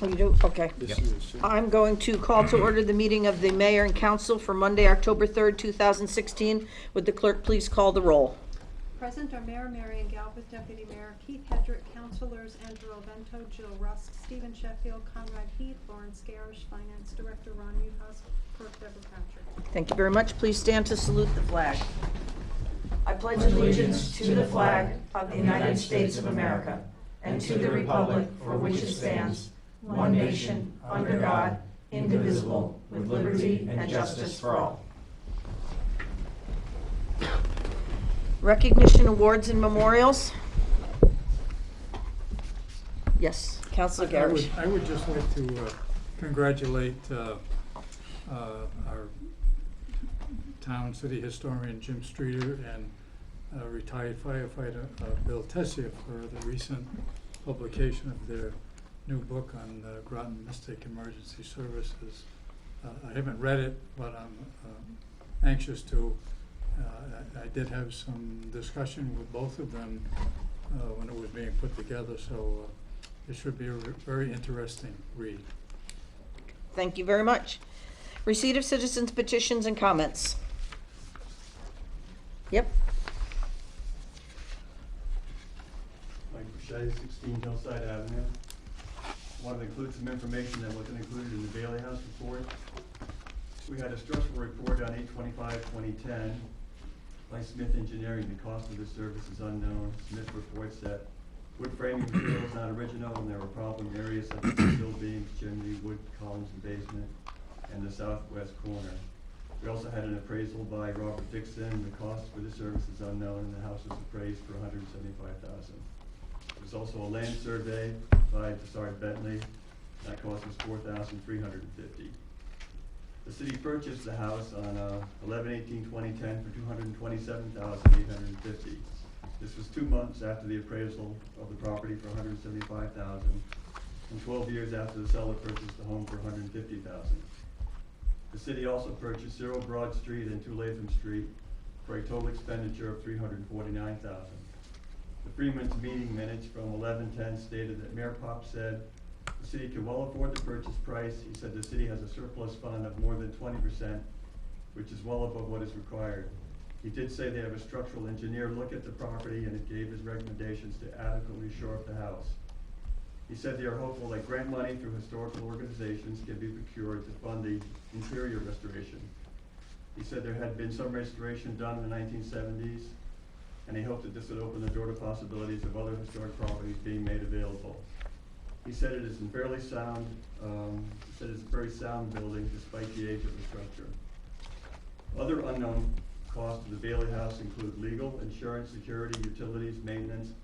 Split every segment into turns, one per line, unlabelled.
Oh, you do? Okay.
This
Yep.
is,
I'm going to call to order the meeting of the mayor and council for Monday, October 3rd, 2016. Would the clerk please call the roll?
Present are Mayor Marion Galbraith, Deputy Mayor Keith Hedrick, Councilors Andrew Ovento, Jill Rusk, Stephen Sheffield, Conrad Heath, Lawrence Garish, Finance Director Ron Newhouse, Clerk Deborah Patrick.
Thank you very much. Please stand to salute the flag. I pledge allegiance to the flag of the United States of America and to the republic for which it stands, one nation, under God, indivisible, with liberty and justice for all. Recognition awards and memorials. Yes, Councilor Garish.
I would just like to congratulate our town city historian Jim Streeter and retired firefighter Bill Tessia for the recent publication of their new book on Groton Mystic Emergency Services. I haven't read it, but I'm anxious to. I did have some discussion with both of them when it was being put together, so it should be a very interesting read.
Thank you very much. Receipt of citizens' petitions and comments. Yep.
Mike Boucher, 16 Hillside Avenue. Wanted to include some information that wasn't included in the Bailey House report. We had a structural report on 8/25/2010 by Smith Engineering. The cost of the service is unknown. Smith reports that wood framing material is not original and there were problem areas such as steel beams, chimney, wood columns and basement, and the southwest corner. We also had an appraisal by Robert Dixon. The cost for the service is unknown and the house was appraised for $175,000. There's also a land survey by Desart Bentley. That cost was $4,350. The city purchased the house on 11/18/2010 for $227,850. This was 2 months after the appraisal of the property for $175,000, and 12 years after the seller purchased the home for $150,000. The city also purchased 0 Broad Street and 2 Latham Street for a total expenditure of $349,000. The Freeman's meeting minutes from 11/10 stated that Mayor Pop said the city can well afford the purchase price. He said the city has a surplus fund of more than 20%, which is well above what is required. He did say they have a structural engineer look at the property and it gave his recommendations to adequately shore up the house. He said they are hopeful that grant money through historical organizations can be procured to fund the interior restoration. He said there had been some restoration done in the 1970s, and he hoped that this would open the door to possibilities of other historic properties being made available. He said it is in fairly sound, said it's a very sound building despite the age of the structure. Other unknown costs of the Bailey House include legal, insurance, security, utilities, maintenance,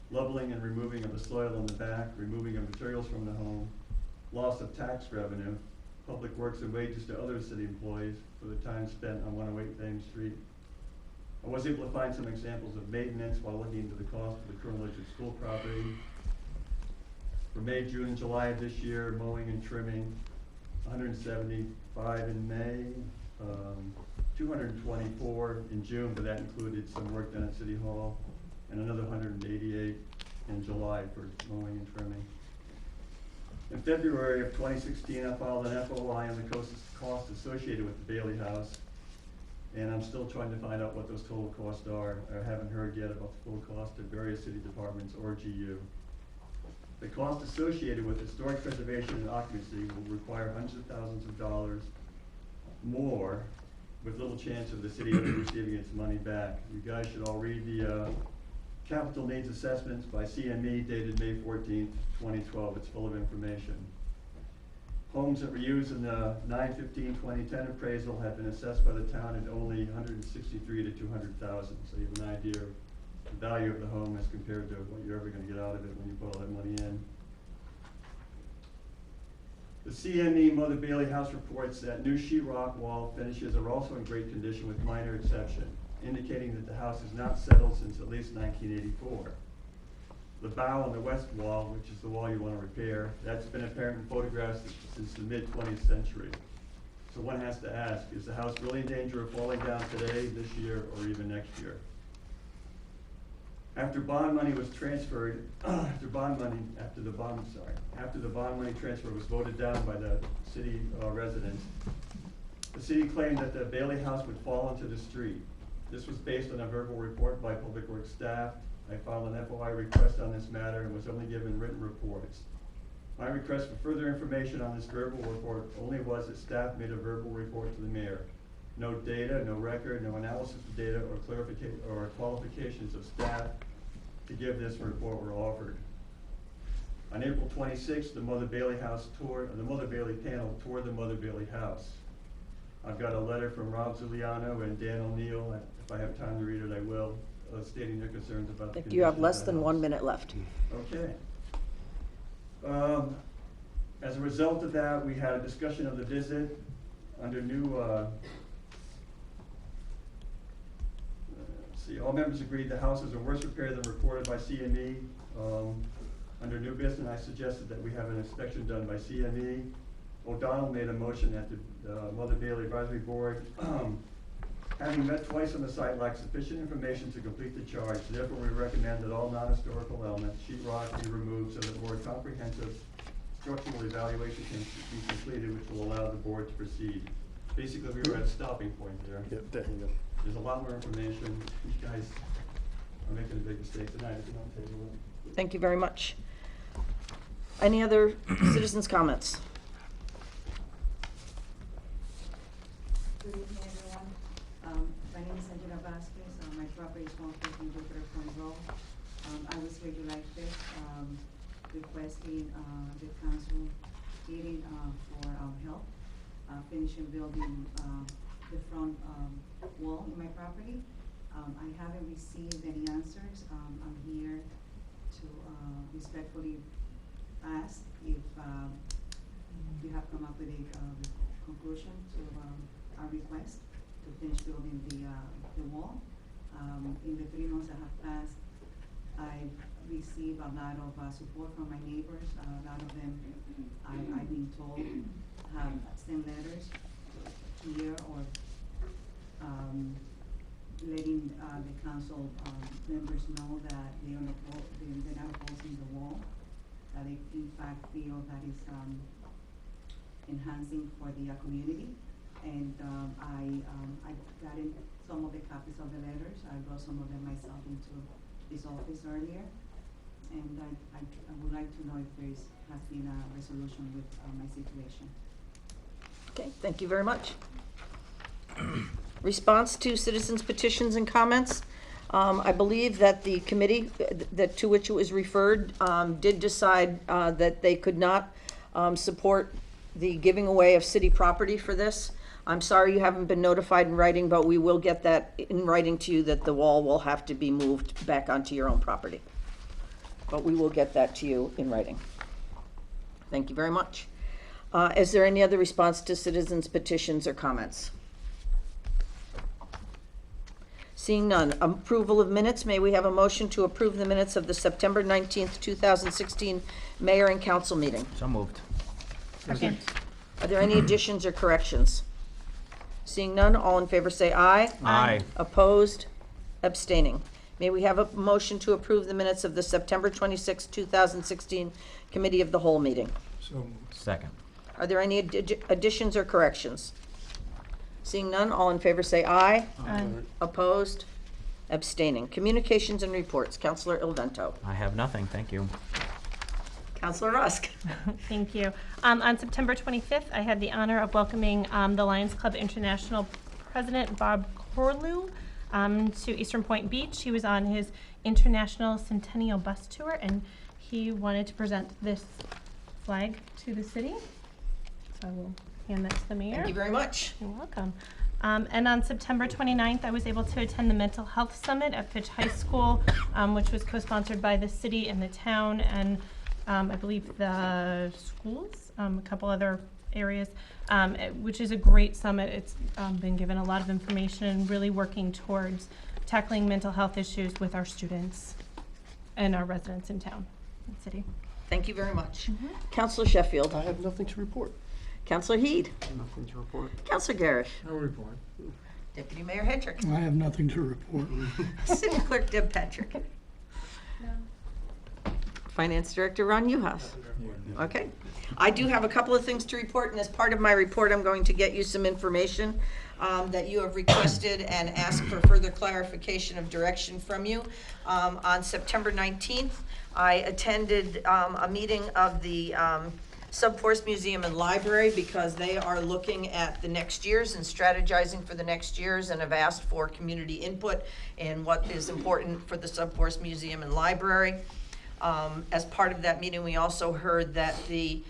leveling and removing of the soil in the back, removing of materials from the home, loss of tax revenue, public works and wages to other city employees for the time spent on 108 Thames Street. I was able to find some examples of maintenance while looking into the cost of the Colonel Electric School property. For May, June, and July of this year, mowing and trimming, 175 in May, 224 in June, but that included some work done at City Hall, and another 188 in July for mowing and trimming. In February of 2016, I filed an FOI on the cost associated with the Bailey House, and I'm still trying to find out what those total costs are. I haven't heard yet about the full cost of various city departments or GU. The cost associated with historic preservation and occupancy will require hundreds of thousands of dollars more, with little chance of the city ever receiving its money back. You guys should all read the capital needs assessments by CME dated May 14th, 2012. It's full of information. Homes that were used in the 9/15/2010 appraisal have been assessed by the town at only $163,000 to $200,000. So you have an idea of the value of the home as compared to what you're ever going to get out of it when you put all that money in. The CME Mother Bailey House reports that new sheetrock wall finishes are also in great condition with minor exception, indicating that the house has not settled since at least 1984. The bow on the west wall, which is the wall you want to repair, that's been apparent in photographs since the mid-20th century. So one has to ask, is the house really in danger of falling down today, this year, or even next year? After bond money was transferred, after the bond money transfer was voted down by the city residents, the city claimed that the Bailey House would fall into the street. This was based on a verbal report by Public Works staff. I filed an FOI request on this matter and was only given written reports. My request for further information on this verbal report only was that staff made a verbal report to the mayor. No data, no record, no analysis of data or clarification or qualifications of staff to give this report were offered. On April 26th, the Mother Bailey panel toured the Mother Bailey house. I've got a letter from Rob Zuliano and Dan O'Neill, if I have time to read it, I will, stating their concerns about the condition
You have
of
less
the
than
house.
1 minute left.
Okay. As a result of that, we had a discussion of the visit under new, all members agreed the house is in worse repair than reported by CME. Under new business, I suggested that we have an inspection done by CME. O'Donnell made a motion at the Mother Bailey Advisory Board. Having met twice on the site, lacks sufficient information to complete the charge. Therefore, we recommend that all non-historical elements, sheetrock, be removed so that more comprehensive structural evaluation can be completed, which will allow the board to proceed. Basically, we were at a stopping point there.
Yep, there you go.
There's a lot more information. These guys are making a big mistake tonight. If you don't tell you what.
Thank you very much. Any other citizens' comments?
Good evening, everyone. My name is Angela Vasquez. My property is 114 Jupiter Point Road. I was here July 5th requesting the council meeting for help finishing building the front wall in my property. I haven't received any answers. I'm here to respectfully ask if you have come up with a conclusion to our request to finish building the wall. In the 3 months that have passed, I've received a lot of support from my neighbors. A lot of them, I've been told, have sent letters here or letting the council members know that they're not opposing the wall, that they in fact feel that is enhancing for the community. And I got in some of the copies of the letters. I brought some of them myself into this office earlier. And I would like to know if there has been a resolution with my situation.
Okay, thank you very much. Response to citizens' petitions and comments. I believe that the committee to which it was referred did decide that they could not support the giving away of city property for this. I'm sorry you haven't been notified in writing, but we will get that in writing to you that the wall will have to be moved back onto your own property. But we will get that to you in writing. Thank you very much. Is there any other response to citizens' petitions or comments? Seeing none. Approval of minutes. May we have a motion to approve the minutes of the September 19th, 2016 Mayor and Council meeting?
So moved.
Second.
Are there any additions or corrections? Seeing none, all in favor say aye.
Aye.
Opposed? Abstaining. May we have a motion to approve the minutes of the September 26th, 2016 Committee of the Whole meeting?
So moved.
Second.
Are there any additions or corrections? Seeing none, all in favor say aye.
Aye.
Opposed? Abstaining. Communications and reports. Councilor Ilvento.
I have nothing, thank you.
Councilor Rusk.
Thank you. On September 25th, I had the honor of welcoming the Lions Club International President Bob Corlew to Eastern Point Beach. He was on his International Centennial Bus Tour, and he wanted to present this flag to the city. So I will hand that to the mayor.
Thank you very much.
You're welcome. And on September 29th, I was able to attend the Mental Health Summit at Fitch High School, which was co-sponsored by the city and the town, and I believe the schools, a couple other areas, which is a great summit. It's been given a lot of information and really working towards tackling mental health issues with our students and our residents in town and city.
Thank you very much. Councilor Sheffield.
I have nothing to report.
Councilor Heed.
Nothing to report.
Councilor Garrish.
No report.
Deputy Mayor Hedrick.
I have nothing to report.
City Clerk Deb Patrick.
No.
Finance Director Ron Uhas. Okay. I do have a couple of things to report, and as part of my report, I'm going to get you some information that you have requested and ask for further clarification of direction from you. On September 19th, I attended a meeting of the Subforest Museum and Library because they are looking at the next years and strategizing for the next years and have asked for community input in what is important for the Subforest Museum and Library. As part of that meeting, we also heard that the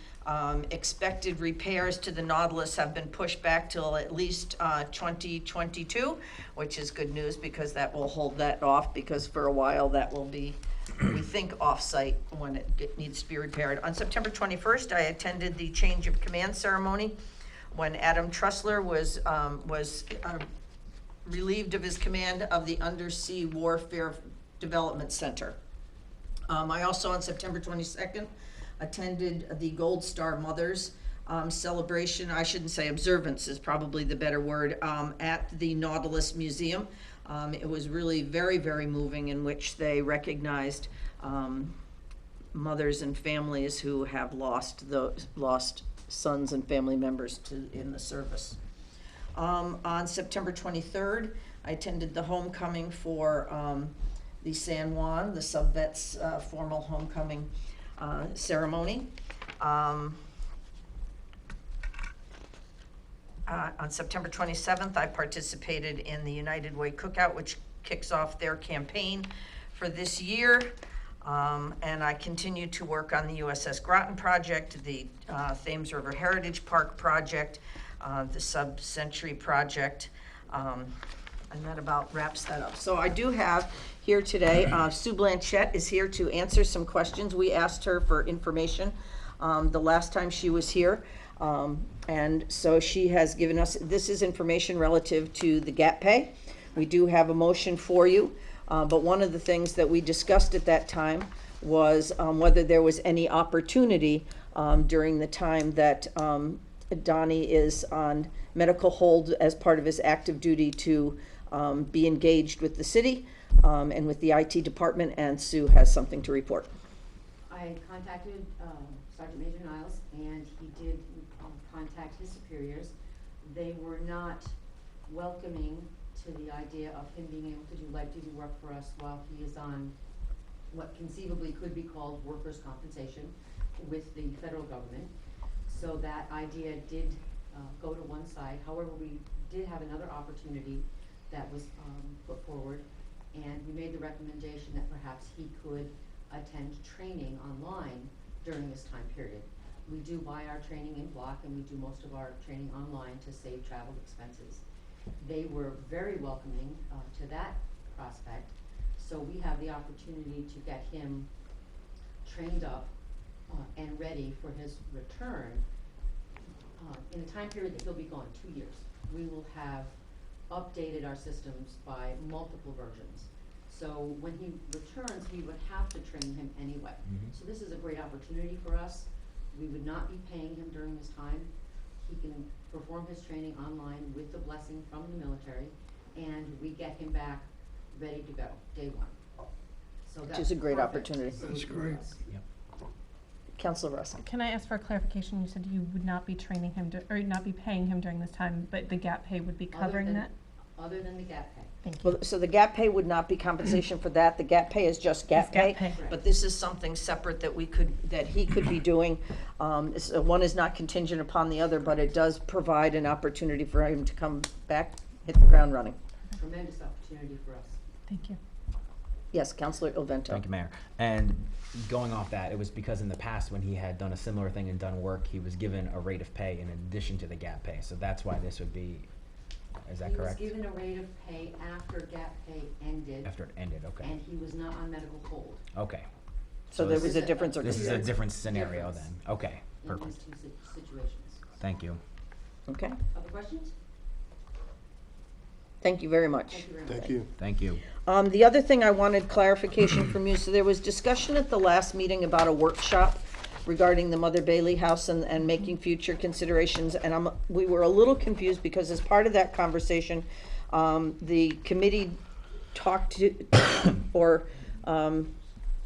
expected repairs to the Nautilus have been pushed back till at least 2022, which is good news because that will hold that off, because for a while that will be, we think, off-site when it needs to be repaired. On September 21st, I attended the change of command ceremony when Adam Trussler was relieved of his command of the Undersea Warfare Development Center. I also, on September 22nd, attended the Gold Star Mothers celebration. I shouldn't say observance is probably the better word, at the Nautilus Museum. It was really very, very moving, in which they recognized mothers and families who have lost sons and family members in the service. On September 23rd, I attended the homecoming for the San Juan, the sub-vets formal homecoming ceremony. On September 27th, I participated in the United Way Cookout, which kicks off their campaign for this year. And I continue to work on the USS Groton project, the Thames River Heritage Park project, the Sub-Century project, and that about wraps that up. So I do have here today, Sue Blanchette is here to answer some questions. We asked her for information the last time she was here. And so she has given us, this is information relative to the gap pay. We do have a motion for you, but one of the things that we discussed at that time was whether there was any opportunity during the time that Donnie is on medical hold as part of his active duty to be engaged with the city and with the IT department, and Sue has something to report.
I contacted Sergeant Major Niles, and he did contact his superiors. They were not welcoming to the idea of him being able to do light duty work for us while he is on what conceivably could be called workers' compensation with the federal government. So that idea did go to one side. However, we did have another opportunity that was put forward, and we made the recommendation that perhaps he could attend training online during this time period. We do buy our training in block, and we do most of our training online to save travel expenses. They were very welcoming to that prospect, so we have the opportunity to get him trained up and ready for his return in a time period that he'll be gone 2 years. We will have updated our systems by multiple versions. So when he returns, we would have to train him anyway. So this is a great opportunity for us. We would not be paying him during this time. He can perform his training online with the blessing from the military, and we get him back ready to go, day one. So that's
Which is a great
perfect
opportunity.
solution for us.
Councilor Russell.
Can I ask for clarification? You said you would not be training him, or not be paying him during this time, but the gap pay would be covering that?
Other than the gap pay.
Thank you.
Well, so the gap pay would not be compensation for that. The gap pay is just gap
It's gap
pay.
pay.
But this is something separate that he could be doing. One is not contingent upon the other, but it does provide an opportunity for him to come back, hit the ground running.
Tremendous opportunity for us.
Thank you.
Yes, Councilor Ilvento.
Thank you, Mayor. And going off that, it was because in the past when he had done a similar thing and done work, he was given a rate of pay in addition to the gap pay. So that's why this would be, is that correct?
He was given a rate of pay after gap pay ended.
After it ended, okay.
And he was not on medical hold.
Okay.
So there
this
was a difference.
This is a different scenario
Difference.
then. Okay,
In
perfect.
these two situations.
Thank you.
Okay,
Other questions?
thank you very much.
Thank you very much.
Thank you.
Thank you.
The other thing I wanted clarification from you, so there was discussion at the last meeting about a workshop regarding the Mother Bailey House and making future considerations, and we were a little confused because as part of that conversation, the committee talked to, or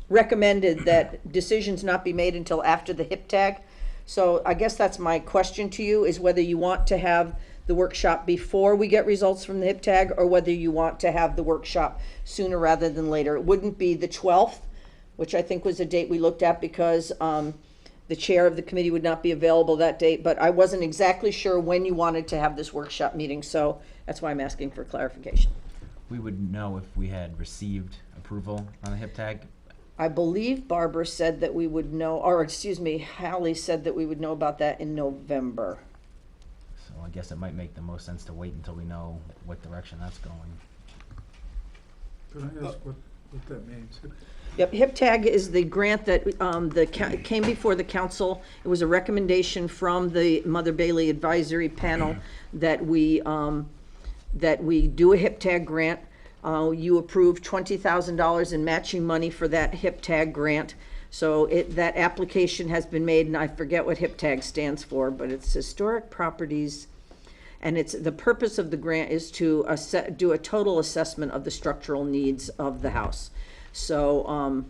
recommended that decisions not be made until after the hip tag. So I guess that's my question to you, is whether you want to have the workshop before we get results from the hip tag, or whether you want to have the workshop sooner rather than later. It wouldn't be the 12th, which I think was the date we looked at, because the chair of the committee would not be available that date, but I wasn't exactly sure when you wanted to have this workshop meeting, so that's why I'm asking for clarification.
We would know if we had received approval on the hip tag.
I believe Barbara said that we would know, or excuse me, Hallie said that we would know about that in November.
So I guess it might make the most sense to wait until we know what direction that's going.
Could I ask what that means?
Yep, hip tag is the grant that came before the council. It was a recommendation from the Mother Bailey Advisory Panel that we do a hip tag grant. You approved $20,000 in matching money for that hip tag grant. So that application has been made, and I forget what hip tag stands for, but it's historic properties. And the purpose of the grant is to do a total assessment of the structural needs of the house. So,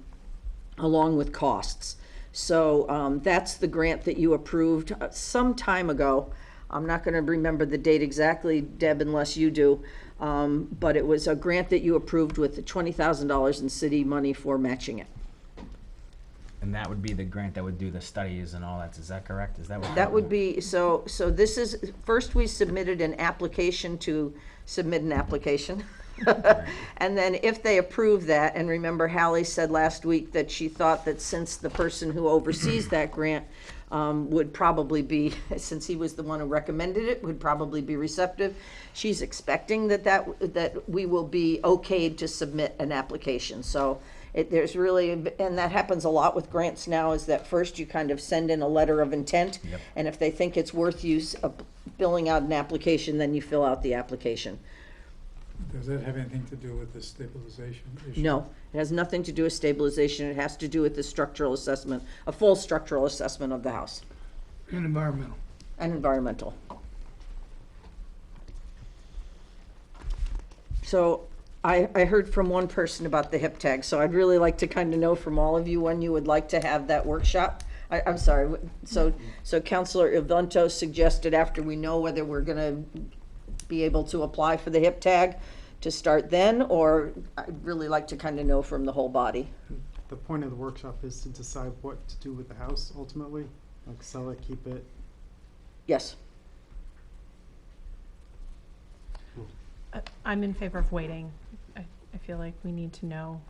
along with costs. So, that's the grant that you approved some time ago. I'm not gonna remember the date exactly, Deb, unless you do. But it was a grant that you approved with the $20,000 in city money for matching it.
And that would be the grant that would do the studies and all that. Is that correct? Is that what?
That would be, so this is, first we submitted an application to submit an application. And then if they approve that, and remember Hallie said last week that she thought that since the person who oversees that grant would probably be, since he was the one who recommended it, would probably be receptive. She's expecting that we will be okayed to submit an application. So there's really, and that happens a lot with grants now, is that first you kind of send in a letter of intent.
Yep.
And if they think it's worth you filling out an application, then you fill out the application.
Does that have anything to do with the stabilization issue?
No, it has nothing to do with stabilization. It has to do with the structural assessment, a full structural assessment of the house.
And environmental.
And environmental. So I heard from one person about the hip tag, so I'd really like to kind of know from all of you when you would like to have that workshop. I'm sorry, so Councilor Ivonto suggested after we know whether we're gonna be able to apply for the hip tag to start then, or I'd really like to kind of know from the whole body.
The point of the workshop is to decide what to do with the house ultimately, like sell it, keep it.
Yes.
I'm in favor of waiting. I feel like we need to know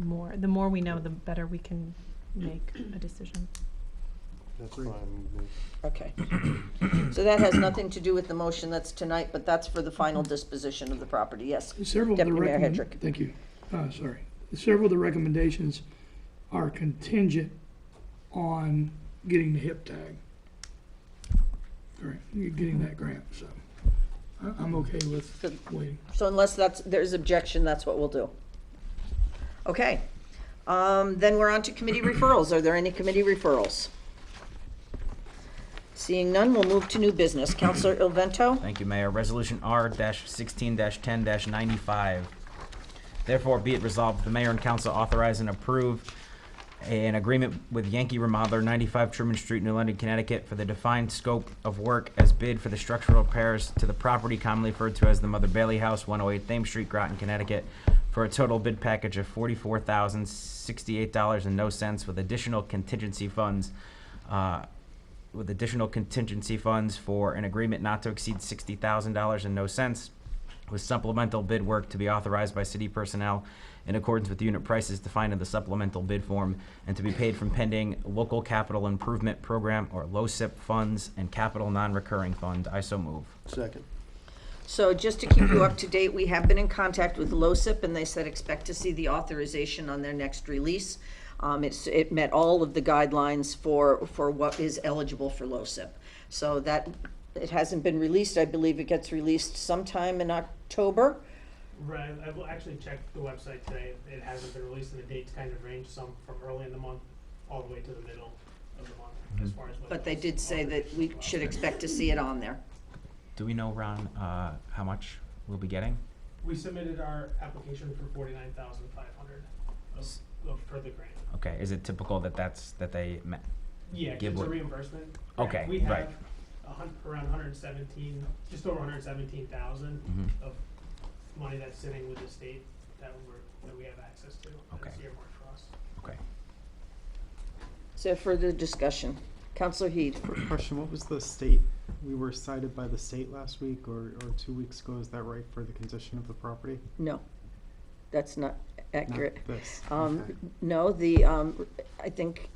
more. The more we know, the better we can make a decision.
That's fine with me.
Okay. So that has nothing to do with the motion that's tonight, but that's for the final disposition of the property, yes.
Several of the
Deputy Mayor Hedrick.
Thank you. Sorry. Several of the recommendations are contingent on getting the hip tag. Correct. You're getting that grant, so I'm okay with waiting.
So unless there's objection, that's what we'll do. Okay. Then we're on to committee referrals. Are there any committee referrals? Seeing none, we'll move to new business. Councilor Ilvento?
Thank you, Mayor. Resolution R-16-10-95. Therefore, be it resolved, the mayor and council authorize and approve an agreement with Yankee Remodeler, 95 Truman Street, New London, Connecticut, for the defined scope of work as bid for the structural repairs to the property commonly referred to as the Mother Bailey House, 108 Thames Street, Groton, Connecticut, for a total bid package of $44,068.00 with additional contingency funds. For an agreement not to exceed $60,000.00 with supplemental bid work to be authorized by city personnel in accordance with unit prices defined in the supplemental bid form and to be paid from pending local capital improvement program or LoCIP funds and capital non-recurring fund. I so move.
Second.
So just to keep you up to date, we have been in contact with LoCIP, and they said expect to see the authorization on their next release. It met all of the guidelines for what is eligible for LoCIP. So that, it hasn't been released. I believe it gets released sometime in October.
Right, I will actually check the website today. It hasn't been released, and the dates kind of range some from early in the month all the way to the middle of the month as far as what.
But they did say that we should expect to see it on there.
Do we know, Ron, how much we'll be getting?
We submitted our application for $49,500. for the grant.
Okay, is it typical that they
Yeah, 'cause
Give
it's a
what-
reimbursement.
Okay,
We
right.
have around 117, just over 117,000
Mhm.
of money that's sitting with the state that we have access to.
Okay.
That's earmarked for us.
Okay.
Is there further discussion? Counselor Heed?
Question, what was the state? We were cited by the state last week or 2 weeks ago, is that right, for the condition of the property?
No, that's not accurate.
Not this,
Um,
okay.
No, I think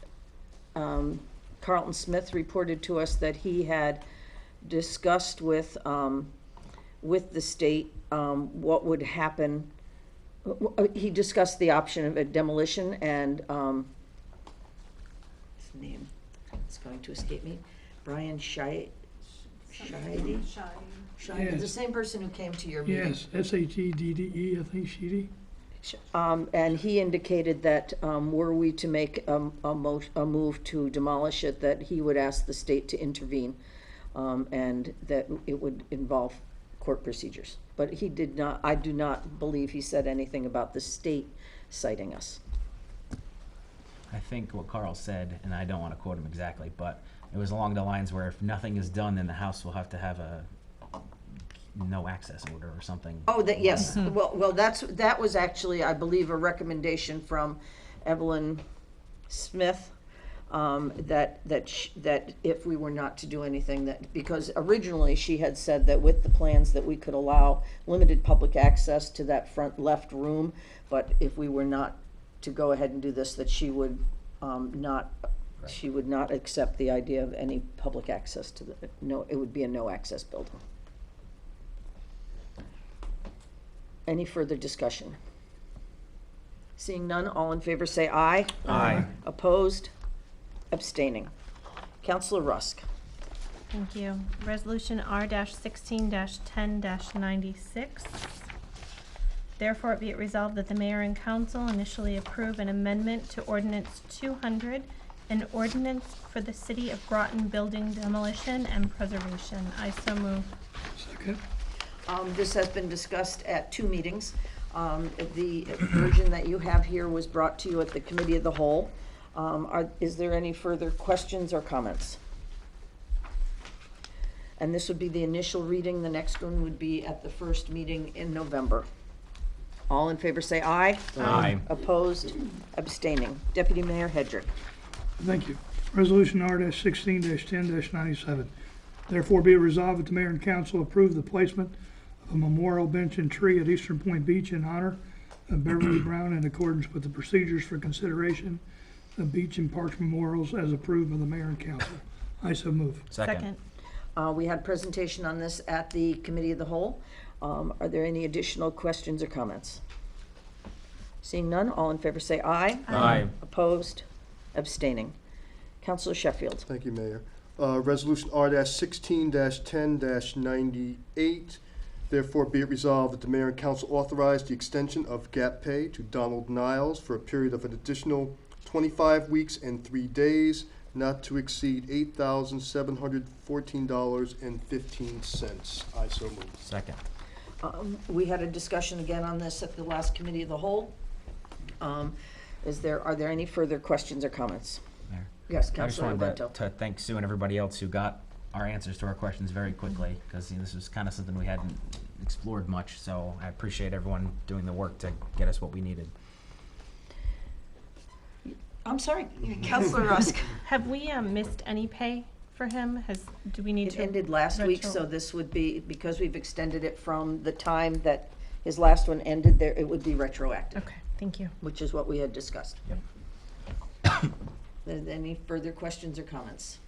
Carlton Smith reported to us that he had discussed with the state what would happen. He discussed the option of a demolition and, his name is going to escape me, Brian Scheide?
Shy.
The
Yes.
same person who came to your meeting.
Yes, SHEDDE, I think, Sheedy.
And he indicated that were we to make a move to demolish it, that he would ask the state to intervene, and that it would involve court procedures. But he did not, I do not believe he said anything about the state citing us.
I think what Carl said, and I don't want to quote him exactly, but it was along the lines where if nothing is done, then the house will have to have a no access order or something.
Oh, yes, well, that was actually, I believe, a recommendation from Evelyn Smith, that if we were not to do anything, that, because originally she had said that with the plans that we could allow limited public access to that front left room, but if we were not to go ahead and do this, that she would she would not accept the idea of any public access to the, no, it would be a no-access building. Any further discussion? Seeing none, all in favor say aye.
Aye.
Opposed? Abstaining. Counselor Rusk.
Thank you. Resolution R-16-10-96. Therefore, be it resolved that the mayor and council initially approve an amendment to ordinance 200, an ordinance for the city of Groton building demolition and preservation. I so move.
Second.
This has been discussed at 2 meetings. The version that you have here was brought to you at the committee of the whole. Is there any further questions or comments? And this would be the initial reading. The next one would be at the first meeting in November. All in favor say aye.
Aye.
Opposed? Abstaining. Deputy Mayor Hedrick.
Thank you. Resolution R-16-10-97. Therefore be it resolved that the mayor and council approve the placement of a memorial bench and tree at Eastern Point Beach in honor of Beverly Brown in accordance with the procedures for consideration of beach and parks memorials as approved by the mayor and council. I so move.
Second.
We had presentation on this at the committee of the whole. Are there any additional questions or comments? Seeing none, all in favor say aye.
Aye.
Opposed? Abstaining. Councilor Sheffield.
Thank you, Mayor. Resolution R-16-10-98. Therefore, be it resolved that the mayor and council authorize the extension of gap pay to Donald Niles for a period of an additional 25 weeks and 3 days, not to exceed $8,714.15. I so move.
Second.
We had a discussion again on this at the last committee of the whole. Are there any further questions or comments?
Mayor.
Yes,
I just
Councilor
wanted
Bento.
to thank Sue and everybody else who got our answers to our questions very quickly, because this was kind of something we hadn't explored much, so I appreciate everyone doing the work to get us what we needed.
I'm sorry, Councilor Rusk.
Have we missed any pay for him? Do we need
It
to?
ended last week,
retro-
so this would be, because we've extended it from the time that his last one ended, there, it would be retroactive,
Okay, thank you.
which is what we had discussed.
Yep.
Any further questions or comments?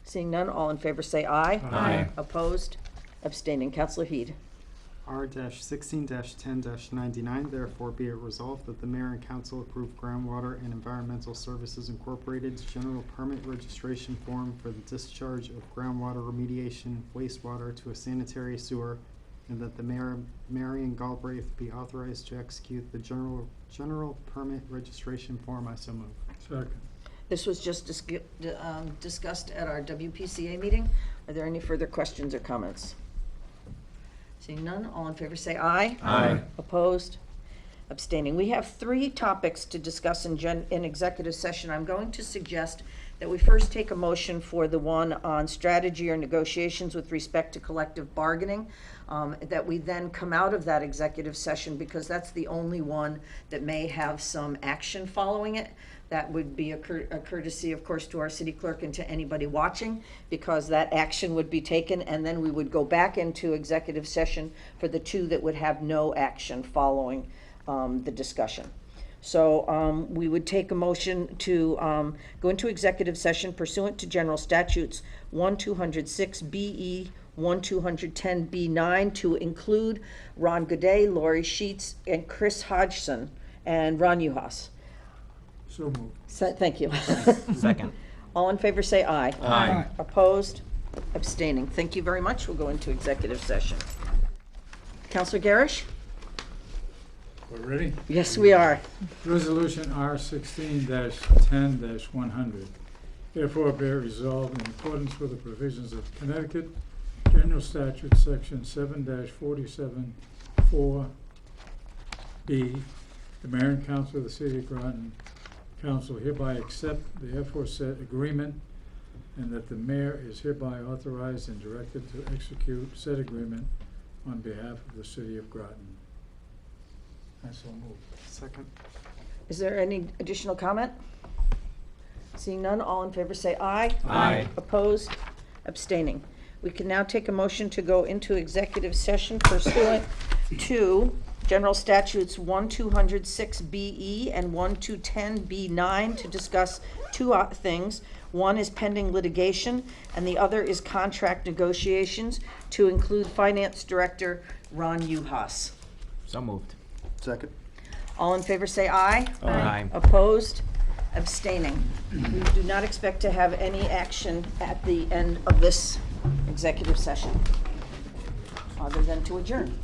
Seeing none, all in favor say aye.
Aye.
Opposed? Abstaining. Councilor Heed.
R-16-10-99, therefore be it resolved that the mayor and council approve Groundwater and Environmental Services Incorporated's general permit registration form for the discharge of groundwater remediation wastewater to a sanitary sewer, and that the mayor, Marion Galbraith, be authorized to execute the general permit registration form. I so move.
Second.
This was just discussed at our WPCA meeting. Are there any further questions or comments? Seeing none, all in favor say aye.
Aye.
Opposed? abstaining. We have 3 topics to discuss in executive session. I'm going to suggest that we first take a motion for the one on strategy or negotiations with respect to collective bargaining, that we then come out of that executive session, because that's the only one that may have some action following it. That would be a courtesy, of course, to our city clerk and to anybody watching, because that action would be taken, and then we would go back into executive session for the 2 that would have no action following the discussion. So we would take a motion to go into executive session pursuant to General Statutes 1206BE, 1210B9, to include Ron Godet, Lori Sheets, and Chris Hodgson, and Ron Uhas.
So moved.
Thank you.
Second.
All in favor, say aye.
Aye.
Opposed? Abstaining. Thank you very much. We'll go into executive session. Counselor Garish?
We're ready?
Yes, we are.
Resolution R16-10-100. Therefore, be it resolved in accordance with the provisions of Connecticut General Statute Section 7-47-4B, the Mayor and Council of the City of Groton Council hereby accept the aforesaid agreement, and that the mayor is hereby authorized and directed to execute said agreement on behalf of the City of Groton. I so move.
Second.
Is there any additional comment? Seeing none, all in favor say aye.
Aye.
Opposed? Abstaining. We can now take a motion to go into executive session pursuant to General Statutes 1206BE and 1210B9 to discuss 2 things. One is pending litigation, and the other is contract negotiations, to include Finance Director Ron Uhas.
So moved.
Second.
All in favor say aye.
Aye.
Opposed? Abstaining. We do not expect to have any action at the end of this executive session, other than to adjourn.